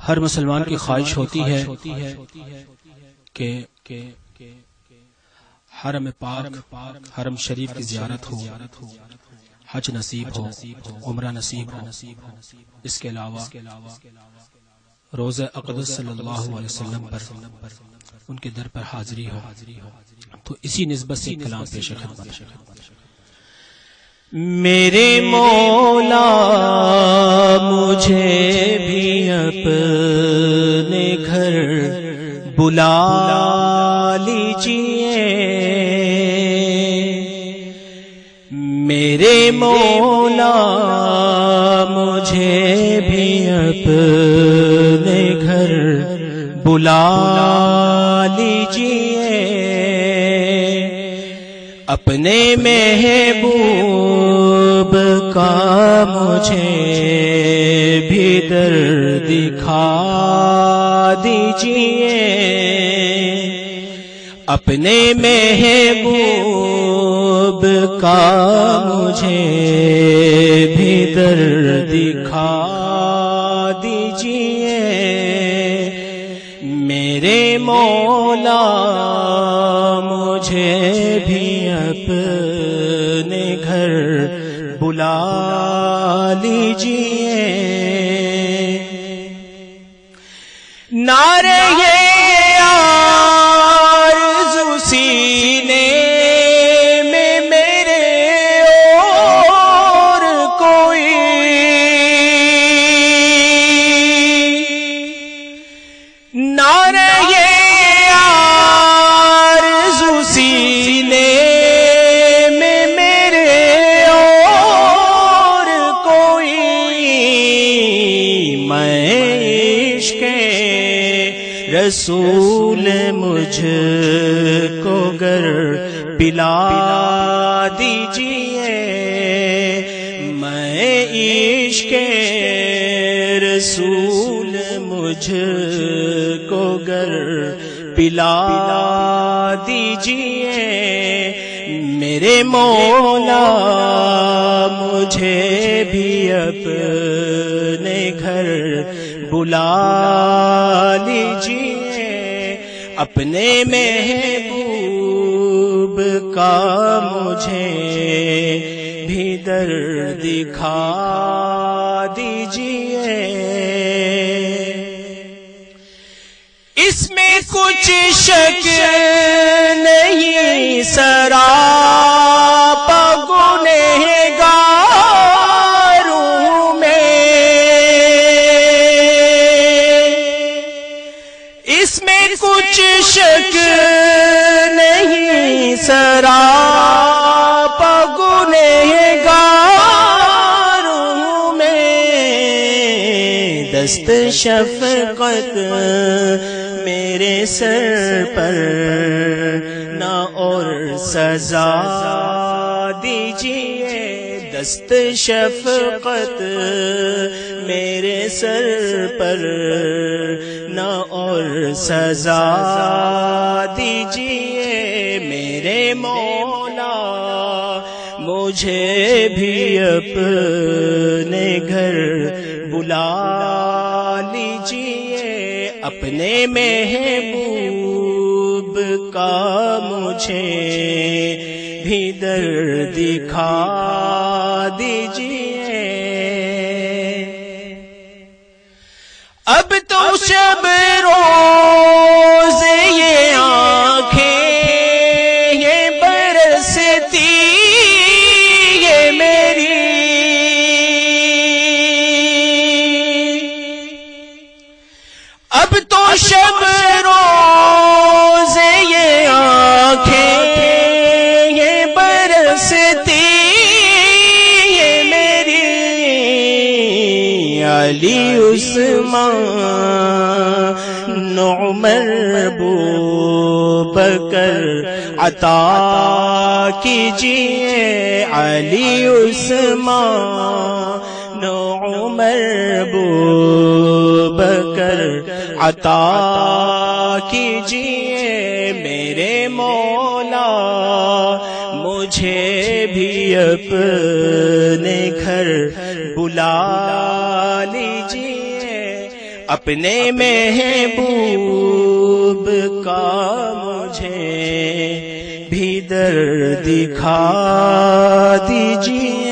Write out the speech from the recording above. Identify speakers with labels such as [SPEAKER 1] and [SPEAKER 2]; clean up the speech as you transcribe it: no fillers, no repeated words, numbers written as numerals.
[SPEAKER 1] ہر مسلمان کی خواہش ہوتی ہے کہ حرم پاک حرم شریف کی زیارت ہو، حج نصیب ہو، عمرہ نصیب ہو، اس کے علاوہ روضہ اقدس صلی اللہ علیہ وسلم پر ان کے در پر حاضری ہو۔ تو اسی نسبت سے کلام پیش خدمت۔
[SPEAKER 2] میرے مولا مجھے بھی اپنے گھر بلا لیجیے، میرے مولا مجھے بھی اپنے گھر بلا لیجیے، اپنے محبوب کا مجھے بھی در دکھا دیجیے، اپنے محبوب کا مجھے بھی در دکھا دیجیے، میرے مولا مجھے بھی اپنے گھر بلا لیجیے، نعرہ آرزو سینے میں میرے اور کوئی نعرہ آرزو سینے میں میرے اور کوئی، میں عشق رسول مجھ کو گر پلا دیجیے، میں عشق رسول مجھ کو گر پلا دیجیے، میرے مولا مجھے بھی اپنے گھر بلا لیجیے، اپنے محبوب کا مجھے بھی در دکھا دیجیے، اس میں کچھ شک نہیں سراپا گنہگاروں میں، اس میں کچھ شک نہیں سراپا گنہگاروں میں، دست شفقت میرے سر پر نہ اور سزا دیجیے، دست شفقت میرے سر پر نہ اور سزا دیجیے، میرے مولا مجھے بھی اپنے گھر بلا لیجیے، اپنے محبوب کا مجھے بھی در دکھا دیجیے، اب تو شب روز یہ آنکھیں یہ برستی یہ میری، اب تو شب روز یہ آنکھیں یہ برستی یہ میری، علی عثمان عمر ابو بکر عطا کیجیے، علی عثمان عمر ابو بکر عطا کیجیے، میرے مولا مجھے بھی اپنے گھر بلا لیجیے، اپنے محبوب کا مجھے بھی در دکھا دیجئے